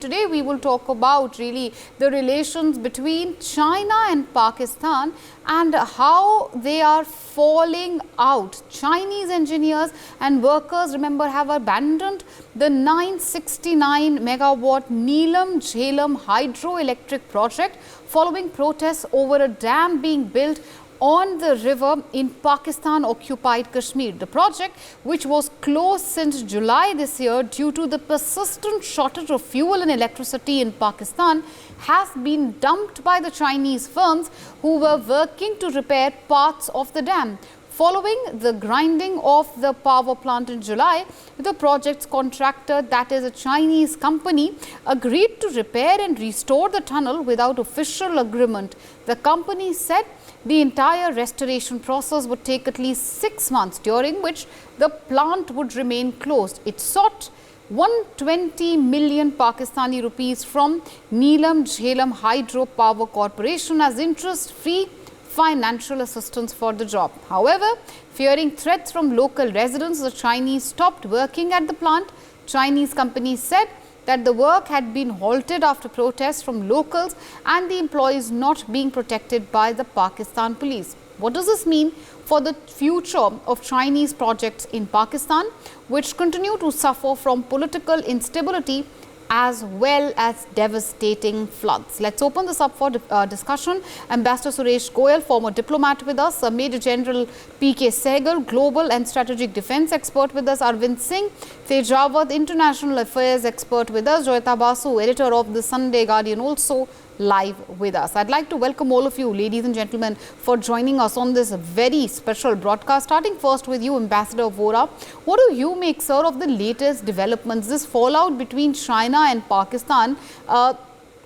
Today we will talk about really the relations between China and Pakistan and how they are falling out. Chinese engineers and workers, remember, have abandoned the 969 megawatt Neelum-Jhelum hydroelectric project following protests over a dam being built on the river in Pakistan-occupied Kashmir. The project, which was closed since July this year due to the persistent shortage of fuel and electricity in Pakistan, has been dumped by the Chinese firms who were working to repair parts of the dam. Following the grinding of the power plant in July, the project's contractor, that is a Chinese company, agreed to repair and restore the tunnel without official agreement. The company said the entire restoration process would take at least 6 months, during which the plant would remain closed. It sought 120 million Pakistani rupees from Neelum-Jhelum Hydro Power Corporation as interest-free financial assistance for the job. However, fearing threats from local residents, the Chinese stopped working at the plant. Chinese companies said that the work had been halted after protests from locals and the employees not being protected by the Pakistan police. What does this mean for the future of Chinese projects in Pakistan, which continue to suffer from political instability as well as devastating floods? Let's open this up for discussion. Ambassador Suresh Goyal, former diplomat, with us. Major General P.K. Sehgal, global and strategic defense expert, with us. Arvind Singh Tejawat, international affairs expert, with us. Joyita Basu, editor of the Sunday Guardian, also live with us. I'd like to welcome all of you, ladies and gentlemen, for joining us on this very special broadcast. Starting first with you, Ambassador Vora. What do you make, sir, of the latest developments, this fallout between China and Pakistan?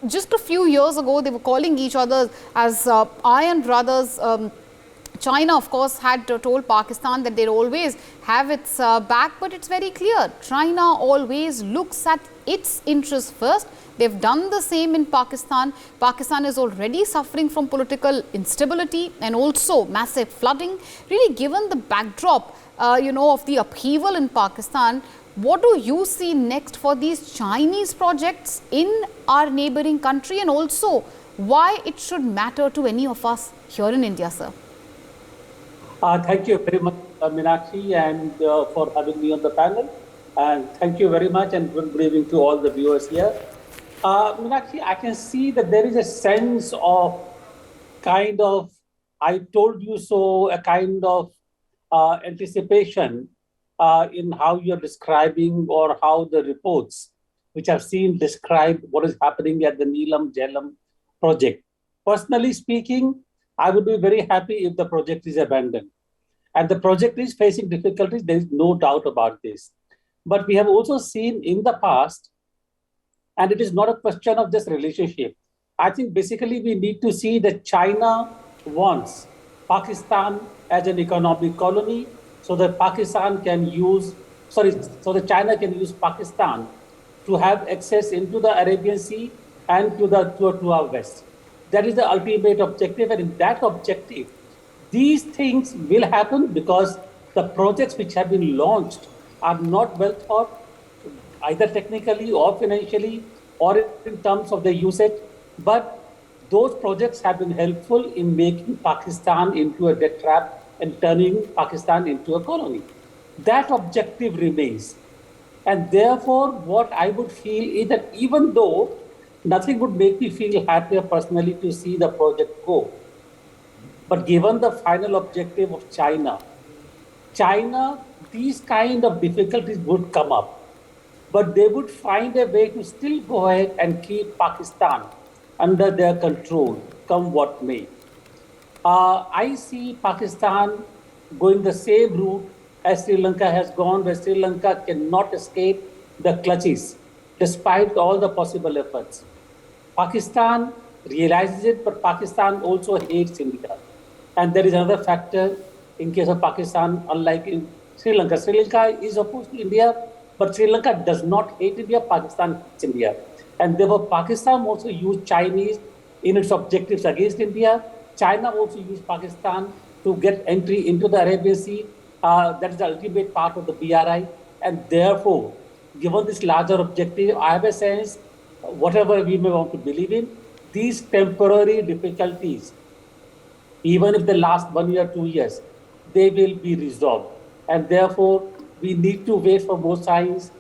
Just a few years ago, they were calling each other as iron brothers. China, of course, had told Pakistan that they'd always have its back, but it's very clear. China always looks at its interests first. They've done the same in Pakistan. Pakistan is already suffering from political instability and also massive flooding. Really, given the backdrop, of the upheaval in Pakistan, what do you see next for these Chinese projects in our neighboring country, and also why it should matter to any of us here in India, sir? Thank you very much, Meenakshi, and for having me on the panel. And thank you very much, and good evening to all the viewers here. Meenakshi, I can see that there is a sense of kind of, I told you so, a kind of anticipation in how you're describing, or how the reports which I've seen describe what is happening at the Neelum-Jhelum project. Personally speaking, I would be very happy if the project is abandoned. And the project is facing difficulties, there is no doubt about this. But we have also seen in the past, and it is not a question of this relationship. I think basically we need to see that China wants Pakistan as an economic colony, so that China can use Pakistan to have access into the Arabian Sea and to our west. That is the ultimate objective, and in that objective, these things will happen because the projects which have been launched are not well thought, either technically or financially or in terms of the usage. But those projects have been helpful in making Pakistan into a debt trap and turning Pakistan into a colony. That objective remains. And therefore, what I would feel is that even though nothing would make me feel happier personally to see the project go, but given the final objective of China, these kind of difficulties would come up, but they would find a way to still go ahead and keep Pakistan under their control, come what may. I see Pakistan going the same route as Sri Lanka has gone, where Sri Lanka cannot escape the clutches, despite all the possible efforts. Pakistan realizes it, but Pakistan also hates India. And there is another factor in case of Pakistan, unlike in Sri Lanka. Sri Lanka is opposed to India, but Sri Lanka does not hate India, Pakistan hates India. And therefore, Pakistan also used Chinese in its objectives against India. China also used Pakistan to get entry into the Arabian Sea. That is the ultimate part of the BRI. And therefore, given this larger objective, I have a sense whatever we may want to believe in, these temporary difficulties, even if they last 1 year, 2 years, they will be resolved. And therefore, we need to wait for more signs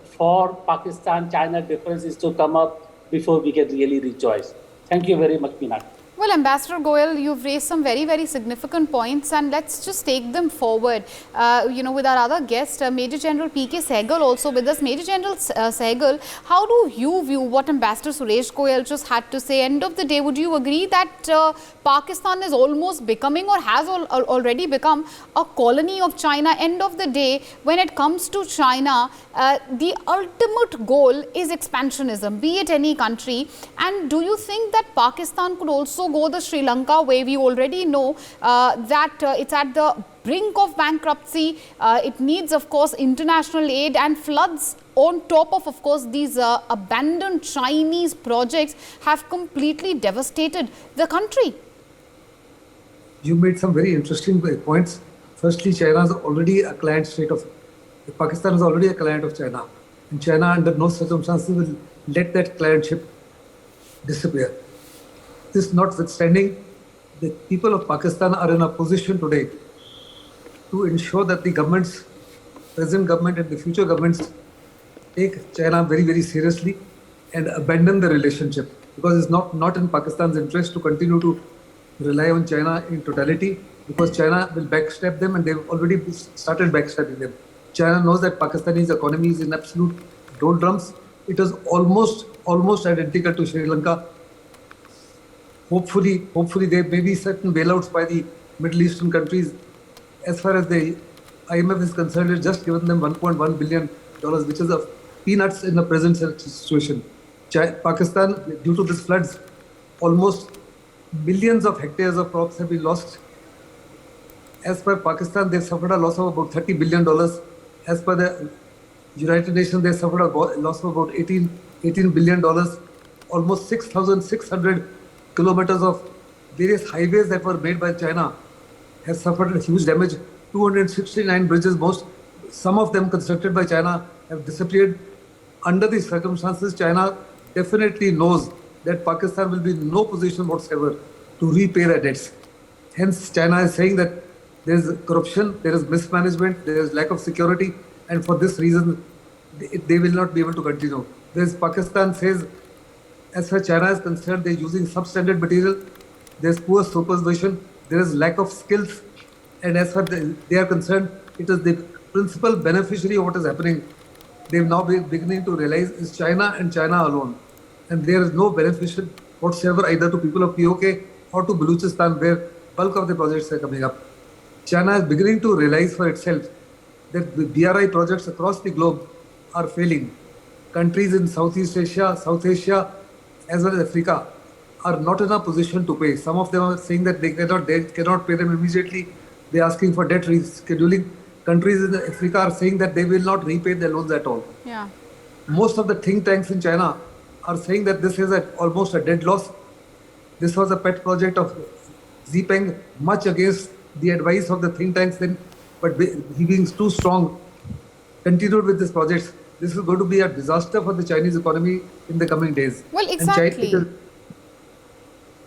for Pakistan-China differences to come up before we can really rejoice. Thank you very much, Meenakshi. Well, Ambassador Goyal, you've raised some very, very significant points, and let's just take them forward. With our other guest, Major General P.K. Sehgal also with us. Major General Sehgal, how do you view what Ambassador Suresh Goyal just had to say? End of the day, would you agree that Pakistan is almost becoming or has already become a colony of China? End of the day, when it comes to China, the ultimate goal is expansionism, be it any country. And do you think that Pakistan could also go the Sri Lanka way? We already know that it's at the brink of bankruptcy. It needs, of course, international aid, and floods on top of course, these abandoned Chinese projects have completely devastated the country. You made some very interesting points. Firstly, China is already a client state of, Pakistan is already a client of China. And China, under no circumstances, will let that clientship disappear. This notwithstanding, the people of Pakistan are in a position today to ensure that the governments, present government and the future governments, take China very, very seriously and abandon the relationship, because it's not in Pakistan's interest to continue to rely on China in totality, because China will backstab them, and they've already started backstabbing them. China knows that Pakistani's economy is in absolute doldrums. It is almost identical to Sri Lanka. Hopefully there may be certain bailouts by the Middle Eastern countries. As far as the IMF is concerned, it's just given them $1.1 billion, which is a peanuts in the present situation. Pakistan, due to these floods, almost millions of hectares of crops have been lost. As per Pakistan, they suffered a loss of about $30 billion. As per the United Nations, they suffered a loss of about $18 billion. Almost 6,600 kilometers of various highways that were made by China have suffered huge damage. 269 bridges, some of them constructed by China, have disappeared. Under these circumstances, China definitely knows that Pakistan will be in no position whatsoever to repay their debts. Hence, China is saying that there is corruption, there is mismanagement, there is lack of security, and for this reason, they will not be able to continue. Whereas Pakistan says, as far as China is concerned, they're using substandard material, there's poor supervision, there is lack of skills, and as far as they are concerned, it is the principal beneficiary of what is happening. They've now been beginning to realize is China and China alone. And there is no benefit whatsoever either to people of POK or to Baluchistan, where bulk of the projects are coming up. China is beginning to realize for itself that the BRI projects across the globe are failing. Countries in Southeast Asia, South Asia, as well as Africa are not in a position to pay. Some of them are saying that they cannot pay them immediately. They're asking for debt rescheduling. Countries in Africa are saying that they will not repay their loans at all. Yeah. Most of the think tanks in China are saying that this is almost a dead loss. This was a pet project of Xi Jinping, much against the advice of the think tanks then, but he being too strong, continued with this project. This is going to be a disaster for the Chinese economy in the coming days. Well, exactly.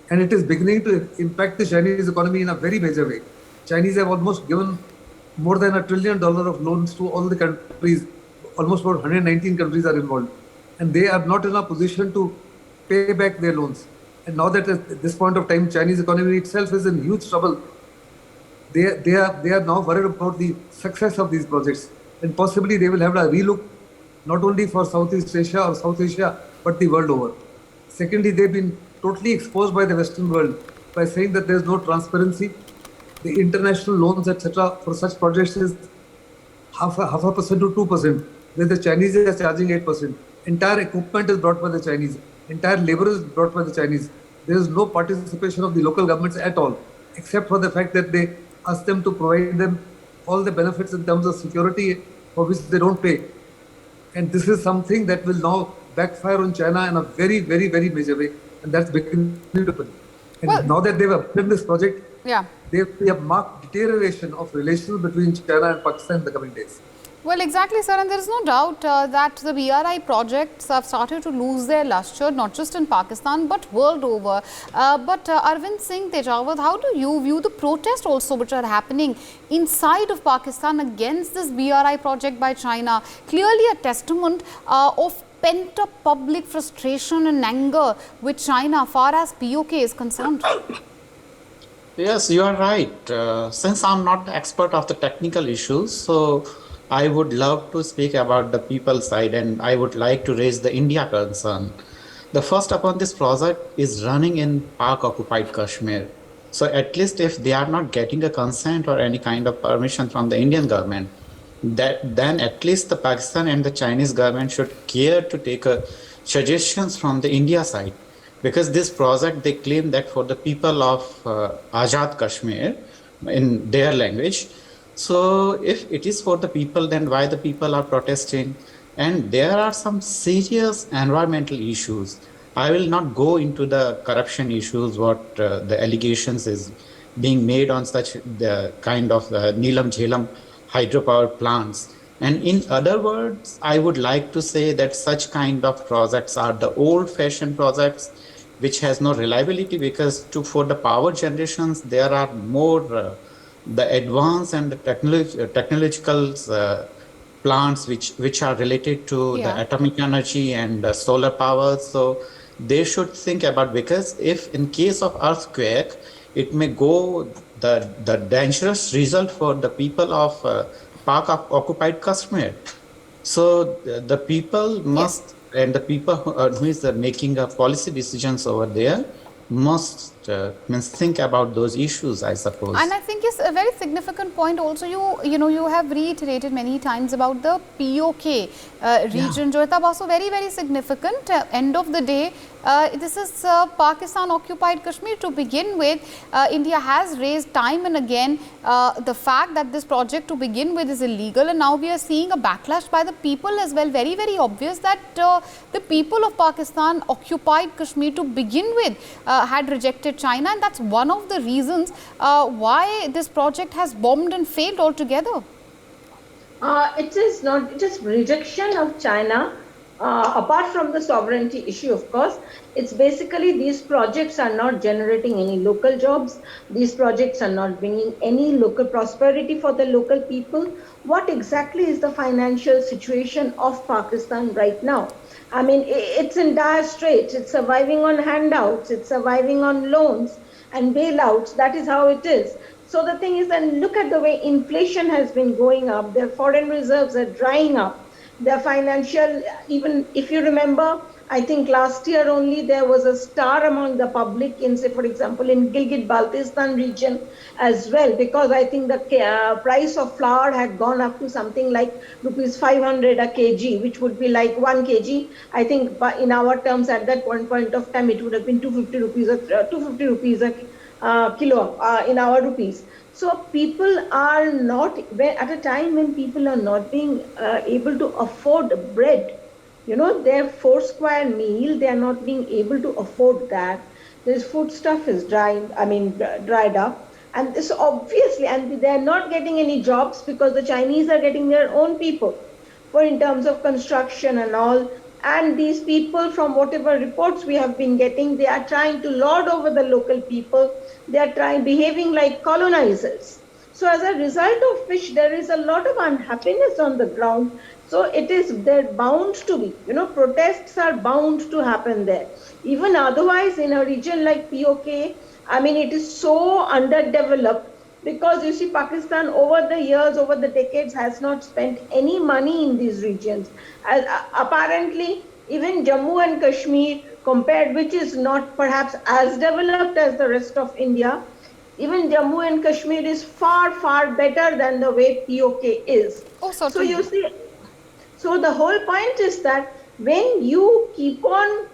And it is beginning to impact the Chinese economy in a very major way. Chinese have almost given more than $1 trillion of loans to all the countries. Almost about 119 countries are involved. And they are not in a position to pay back their loans. And now that at this point of time, Chinese economy itself is in huge trouble, they are now worried about the success of these projects. And possibly they will have a relook, not only for Southeast Asia or South Asia, but the world over. Secondly, they've been totally exposed by the Western world by saying that there is no transparency. The international loans, etc., for such projects is half a percent to 2%, where the Chinese are charging 8%. Entire equipment is brought by the Chinese. Entire labor is brought by the Chinese. There is no participation of the local governments at all, except for the fact that they ask them to provide them all the benefits in terms of security for which they don't pay. And this is something that will now backfire on China in a very, very, very major way. And that's beginning to happen. And now that they've abandoned this project, there will be a marked deterioration of relations between China and Pakistan in the coming days. Well, exactly, sir, and there is no doubt that the BRI projects have started to lose their luster, not just in Pakistan, but world over. But Arvind Singh Tejawat, how do you view the protests also which are happening inside of Pakistan against this BRI project by China? Clearly a testament of pent-up public frustration and anger with China far as POK is concerned. Yes, you are right. Since I'm not expert of the technical issues, so I would love to speak about the people side, and I would like to raise the India concern. The first upon this project is running in Pak-occupied Kashmir. So at least if they are not getting a consent or any kind of permission from the Indian government, then at least the Pakistan and the Chinese government should care to take suggestions from the India side. Because this project, they claim that for the people of Azad Kashmir, in their language. So if it is for the people, then why the people are protesting? And there are some serious environmental issues. I will not go into the corruption issues, what the allegations is being made on such the kind of Neelum-Jhelum hydropower plants. And in other words, I would like to say that such kind of projects are the old-fashioned projects which has no reliability, because for the power generations, there are more the advanced and the technological plants which are related to the atomic energy and solar power. So they should think about, because if in case of earthquake, it may go the dangerous result for the people of Pak-occupied Kashmir. So the people must, and the people who is making policy decisions over there must think about those issues, I suppose. And I think it's a very significant point also. You have reiterated many times about the POK region, which is also very, very significant. End of the day, this is Pakistan-occupied Kashmir to begin with. India has raised time and again the fact that this project to begin with is illegal, and now we are seeing a backlash by the people as well. Very, very obvious that the people of Pakistan-occupied Kashmir to begin with had rejected China, and that's one of the reasons why this project has bombed and failed altogether. It is not, it is rejection of China, apart from the sovereignty issue, of course. It's basically these projects are not generating any local jobs. These projects are not bringing any local prosperity for the local people. What exactly is the financial situation of Pakistan right now? I mean, it's in dire straits. It's surviving on handouts. It's surviving on loans and bailouts. That is how it is. So the thing is, then look at the way inflation has been going up. Their foreign reserves are drying up. Their financial, even if you remember, I think last year only there was a star among the public in, say, for example, in Gilgit-Baltistan region as well, because I think the price of flour had gone up to something like rupees 500 a kg, which would be like 1 kg. I think in our terms at that point of time, it would have been 250 rupees a kilo in our rupees. So people are not, at a time when people are not being able to afford bread, you know, their 4 square meal, they are not being able to afford that. This food stuff is dried up. And this obviously, and they are not getting any jobs because the Chinese are getting their own people for in terms of construction and all. And these people, from whatever reports we have been getting, they are trying to lord over the local people. They are behaving like colonizers. So as a result of which there is a lot of unhappiness on the ground. So they're bound to be, you know, protests are bound to happen there. Even otherwise in a region like POK, I mean, it is so underdeveloped because you see Pakistan over the years, over the decades has not spent any money in these regions. Apparently, even Jammu and Kashmir compared, which is not perhaps as developed as the rest of India, even Jammu and Kashmir is far, far better than the way POK is. Oh, so you see, so the whole point is that when you keep on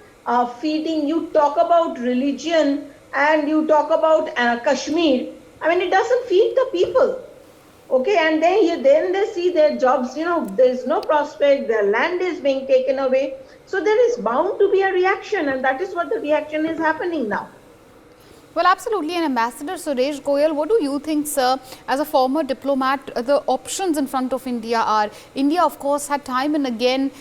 feeding, you talk about religion and you talk about Kashmir, I mean, it doesn't feed the people. Okay, and then they see their jobs, you know, there is no prospect, their land is being taken away. So there is bound to be a reaction, and that is what the reaction is happening now. Well, absolutely. And Ambassador Suresh Goyal, what do you think, sir, as a former diplomat, the options in front of India are? India, of course, had time and again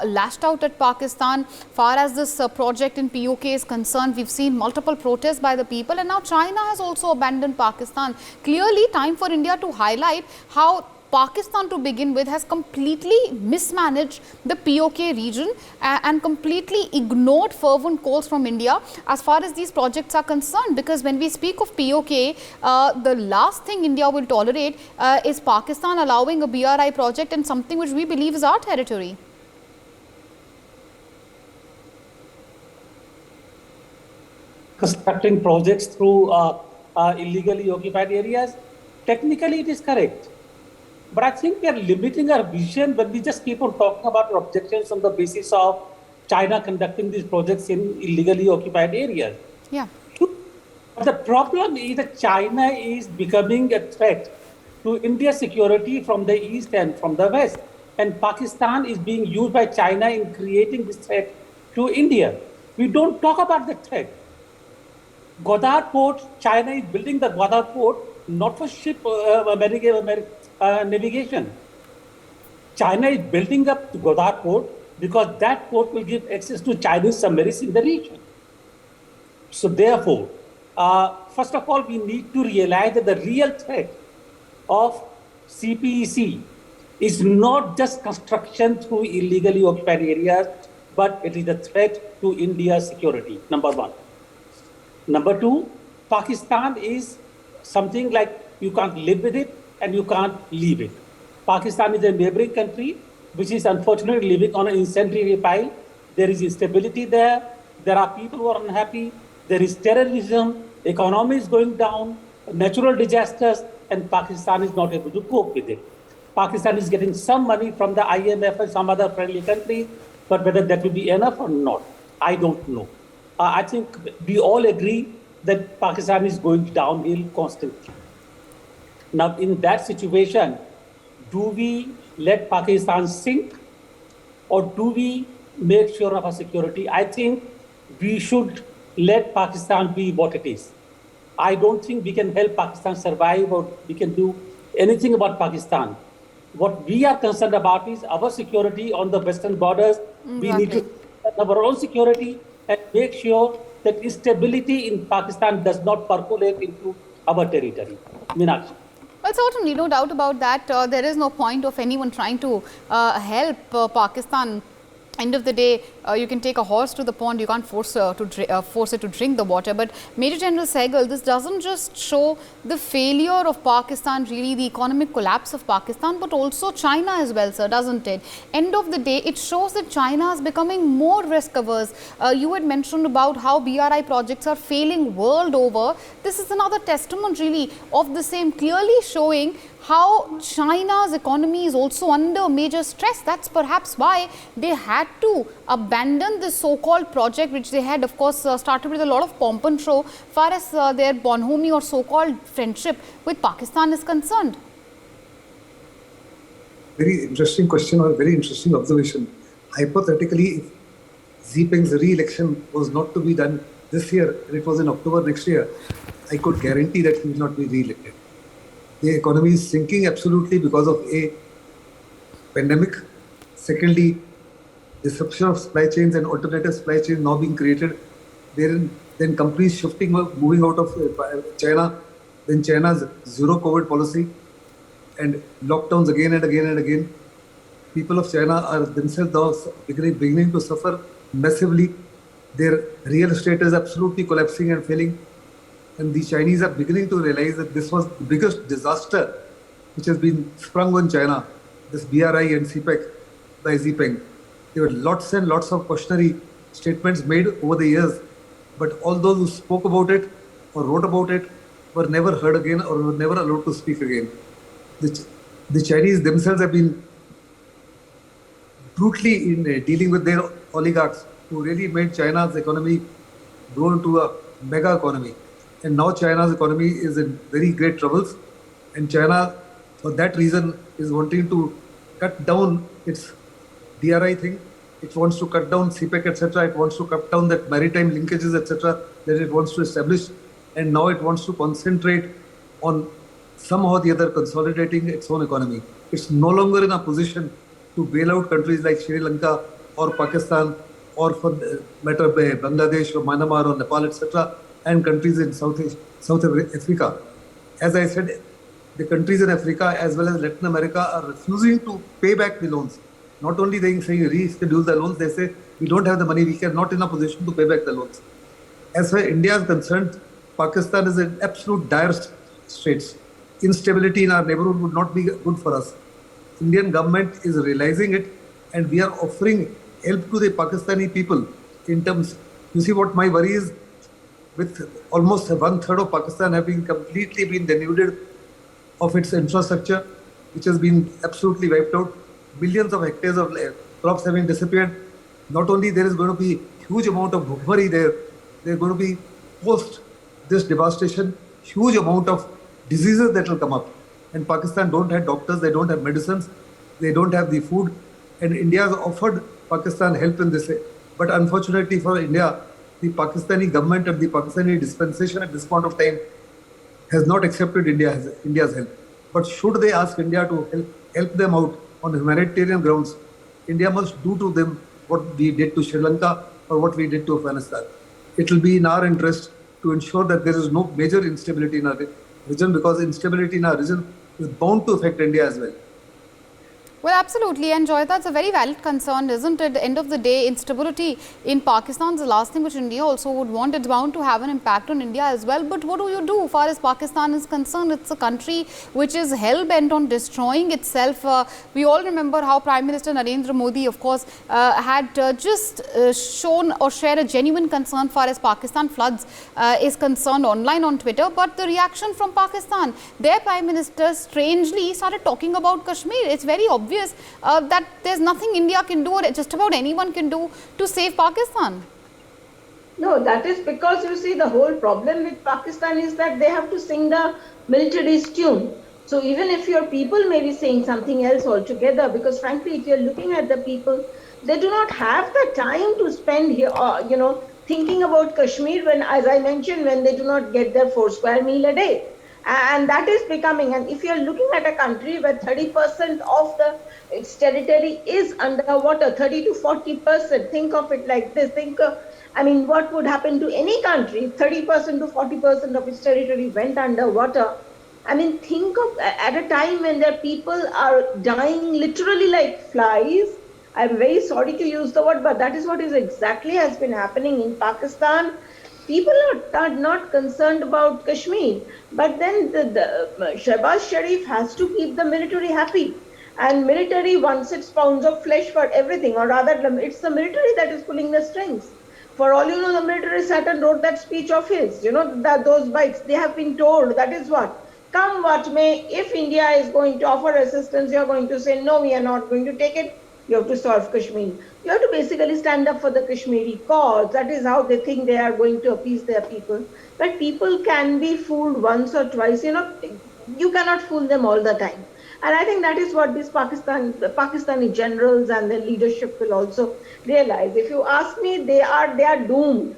lashed out at Pakistan. Far as this project in POK is concerned, we've seen multiple protests by the people, and now China has also abandoned Pakistan. Clearly, time for India to highlight how Pakistan, to begin with, has completely mismanaged the POK region and completely ignored fervent calls from India as far as these projects are concerned. Because when we speak of POK, the last thing India will tolerate is Pakistan allowing a BRI project and something which we believe is our territory. Constructing projects through illegally occupied areas, technically it is correct. But I think we are limiting our vision when we just keep on talking about our objections on the basis of China conducting these projects in illegally occupied areas. Yeah. But the problem is that China is becoming a threat to India's security from the east and from the west. And Pakistan is being used by China in creating this threat to India. We don't talk about the threat. Godar port, China is building the Godar port not for ship navigation. China is building up the Godar port because that port will give access to Chinese submarines in the region. So therefore, first of all, we need to realize that the real threat of CPEC is not just construction through illegally occupied areas, but it is a threat to India's security, number one. Number two, Pakistan is something like you can't live with it and you can't leave it. Pakistan is a neighboring country which is unfortunately living on an incendiary pile. There is instability there. There are people who are unhappy. There is terrorism. Economy is going down. Natural disasters, and Pakistan is not able to cope with it. Pakistan is getting some money from the IMF and some other friendly countries, but whether that will be enough or not, I don't know. I think we all agree that Pakistan is going downhill constantly. Now, in that situation, do we let Pakistan sink or do we make sure of our security? I think we should let Pakistan be what it is. I don't think we can help Pakistan survive or we can do anything about Pakistan. What we are concerned about is our security on the western borders. We need to have our own security and make sure that instability in Pakistan does not percolate into our territory. Meenakshi. Well, certainly, no doubt about that. There is no point of anyone trying to help Pakistan. End of the day, you can take a horse to the pond, you can't force it to drink the water. But Major General Sehgal, this doesn't just show the failure of Pakistan, really the economic collapse of Pakistan, but also China as well, sir, doesn't it? End of the day, it shows that China is becoming more risk averse. You had mentioned about how BRI projects are failing world over. This is another testament really of the same, clearly showing how China's economy is also under major stress. That's perhaps why they had to abandon this so-called project, which they had, of course, started with a lot of pomp and show, far as their bonhomie or so-called friendship with Pakistan is concerned. Very interesting question or very interesting observation. Hypothetically, if Xi Jinping's re-election was not to be done this year, and it was in October next year, I could guarantee that he will not be re-elected. The economy is sinking absolutely because of a pandemic. Secondly, disruption of supply chains and alternative supply chains now being created. Then companies shifting, moving out of China. Then China's zero COVID policy and lockdowns again and again and again. People of China are themselves now beginning to suffer massively. Their real estate is absolutely collapsing and failing. And the Chinese are beginning to realize that this was the biggest disaster which has been sprung on China, this BRI and CPEC by Xi Jinping. There were lots and lots of cautionary statements made over the years, but all those who spoke about it or wrote about it were never heard again or were never allowed to speak again. The Chinese themselves have been brutally in dealing with their oligarchs who really made China's economy grow into a mega economy. And now China's economy is in very great troubles. And China, for that reason, is wanting to cut down its DRI thing. It wants to cut down CPEC, etc. It wants to cut down that maritime linkages, etc. that it wants to establish. and now it wants to concentrate on somehow or the other consolidating its own economy. It's no longer in a position to bail out countries like Sri Lanka or Pakistan or for the matter of Bangladesh or Myanmar or Nepal, etc., and countries in South Africa. As I said, the countries in Africa as well as Latin America are refusing to pay back the loans. Not only they saying reschedule the loans, they say we don't have the money, we are not in a position to pay back the loans. As far as India is concerned, Pakistan is in absolute dire straits. Instability in our neighborhood would not be good for us. Indian government is realizing it, and we are offering help to the Pakistani people in terms. You see, what my worry is, with almost 1/3 of Pakistan having completely been denuded of its infrastructure, which has been absolutely wiped out, millions of hectares of crops having disappeared. Not only there is going to be huge amount of bhukmari there, there are going to be post this devastation, huge amount of diseases that will come up. And Pakistan don't have doctors, they don't have medicines, they don't have the food. And India has offered Pakistan help in this way. But unfortunately for India, the Pakistani government and the Pakistani dispensation at this point of time has not accepted India's help. But should they ask India to help them out on humanitarian grounds, India must do to them what we did to Sri Lanka or what we did to Afghanistan. It will be in our interest to ensure that there is no major instability in our region, because instability in our region is bound to affect India as well. Well, absolutely, and Joy, that's a very valid concern, isn't it? At the end of the day, instability in Pakistan is the last thing which India also would want. It's bound to have an impact on India as well. But what do you do? As far as Pakistan is concerned, it's a country which is hell-bent on destroying itself. We all remember how Prime Minister Narendra Modi, of course, had just shown or shared a genuine concern far as Pakistan floods is concerned online on Twitter. But the reaction from Pakistan, their Prime Minister strangely started talking about Kashmir. It's very obvious that there's nothing India can do or just about anyone can do to save Pakistan. No, that is because you see the whole problem with Pakistan is that they have to sing the military's tune. So even if your people may be saying something else altogether, because frankly, if you're looking at the people, they do not have the time to spend here, thinking about Kashmir when, as I mentioned, when they do not get their 4 square meal a day. And that is becoming, and if you're looking at a country where 30% of its territory is underwater, 30 to 40%, think of it like this, what would happen to any country if 30% to 40% of its territory went underwater? Think of at a time when their people are dying literally like flies. I'm very sorry to use the word, but that is what is exactly has been happening in Pakistan. People are not concerned about Kashmir, but then the Shehbaz Sharif has to keep the military happy, and military wants its pounds of flesh for everything, or rather it's the military that is pulling the strings. For all you know, the military sat and wrote that speech of his, that those bites, they have been told, that is what, come what may, if India is going to offer assistance, you are going to say, no, we are not going to take it. You have to solve Kashmir. You have to basically stand up for the Kashmiri cause. That is how they think they are going to appease their people. But people can be fooled once or twice. You cannot fool them all the time. And I think that is what the Pakistani generals and their leadership will also realize. If you ask me, they are doomed.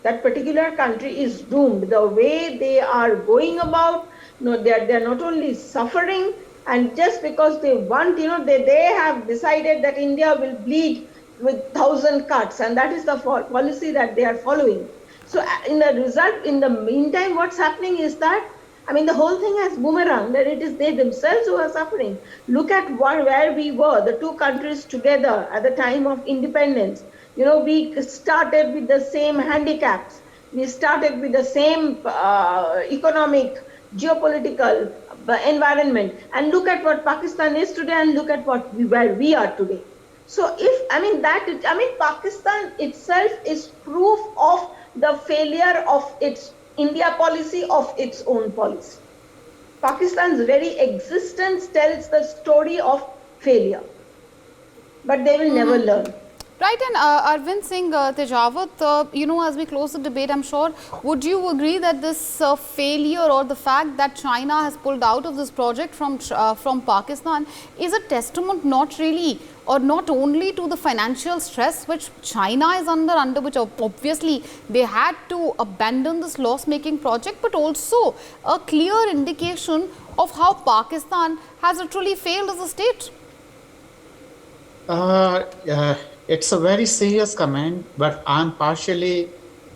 That particular country is doomed. The way they are going about, they are not only suffering, and just because they want, they have decided that India will bleed with 1,000 cuts, and that is the policy that they are following. So in the meantime, what's happening is that, the whole thing has boomerang, that it is they themselves who are suffering. Look at where we were, the two countries together at the time of independence. We started with the same handicaps. We started with the same economic, geopolitical environment, and look at what Pakistan is today, and look at where we are today. So Pakistan itself is proof of the failure of its India policy, of its own policy. Pakistan's very existence tells the story of failure, but they will never learn. Right, and Arvind Singh Tejawat, as we close the debate, I'm sure, would you agree that this failure or the fact that China has pulled out of this project from Pakistan is a testament not really or not only to the financial stress which China is under which obviously they had to abandon this loss-making project, but also a clear indication of how Pakistan has literally failed as a state? It's a very serious comment, but I'm partially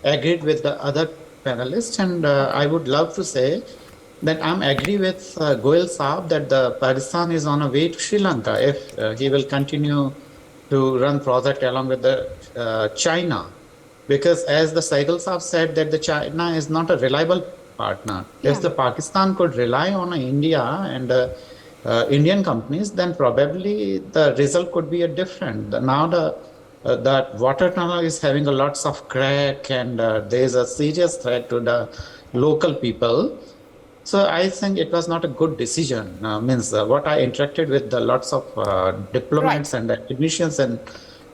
agreed with the other panelists, and I would love to say that I'm agree with Goel Saab that the Pakistan is on a way to Sri Lanka if he will continue to run project along with the China, because as the Saigal Saab said that the China is not a reliable partner. Yeah. If the Pakistan could rely on India and Indian companies, then probably the result could be a different. Now the water tunnel is having a lots of crack, and there is a serious threat to the local people. So I think it was not a good decision. What I interacted with the lots of diplomats and academicians and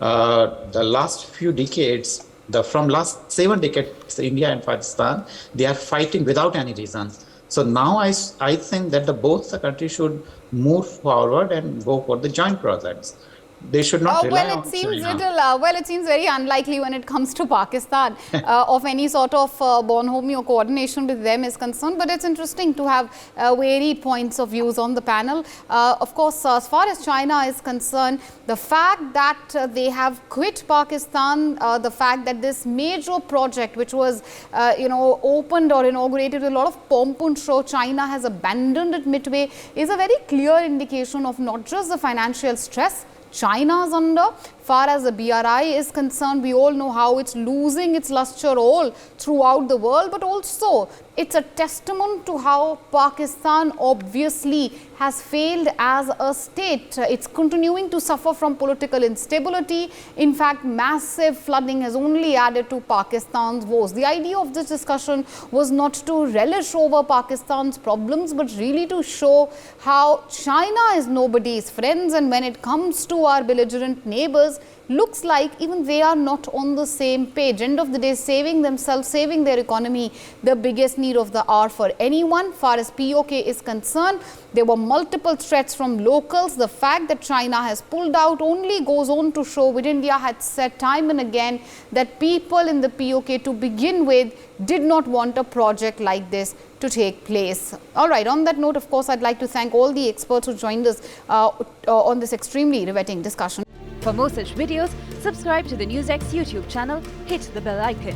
the last few decades, from last 7 decades, India and Pakistan, they are fighting without any reason. So now I think that both the countries should move forward and go for the joint projects. They should not rely on China. It seems very unlikely when it comes to Pakistan of any sort of bonhomie or coordination with them is concerned. But it's interesting to have varied points of views on the panel. Of course, as far as China is concerned, the fact that they have quit Pakistan, the fact that this major project, which was opened or inaugurated with a lot of pomp and show, China has abandoned it midway, is a very clear indication of not just the financial stress China is under. Far as the BRI is concerned, we all know how it's losing its luster all throughout the world, but also it's a testament to how Pakistan obviously has failed as a state. It's continuing to suffer from political instability. In fact, massive flooding has only added to Pakistan's woes. The idea of this discussion was not to relish over Pakistan's problems, but really to show how China is nobody's friends, and when it comes to our belligerent neighbors, looks like even they are not on the same page. End of the day, saving themselves, saving their economy, the biggest need of the hour for anyone. Far as POK is concerned, there were multiple threats from locals. The fact that China has pulled out only goes on to show what India had said time and again, that people in the POK to begin with did not want a project like this to take place. All right, on that note, of course, I'd like to thank all the experts who joined us on this extremely riveting discussion. For more such videos, subscribe to the NewsX YouTube channel, hit the bell icon.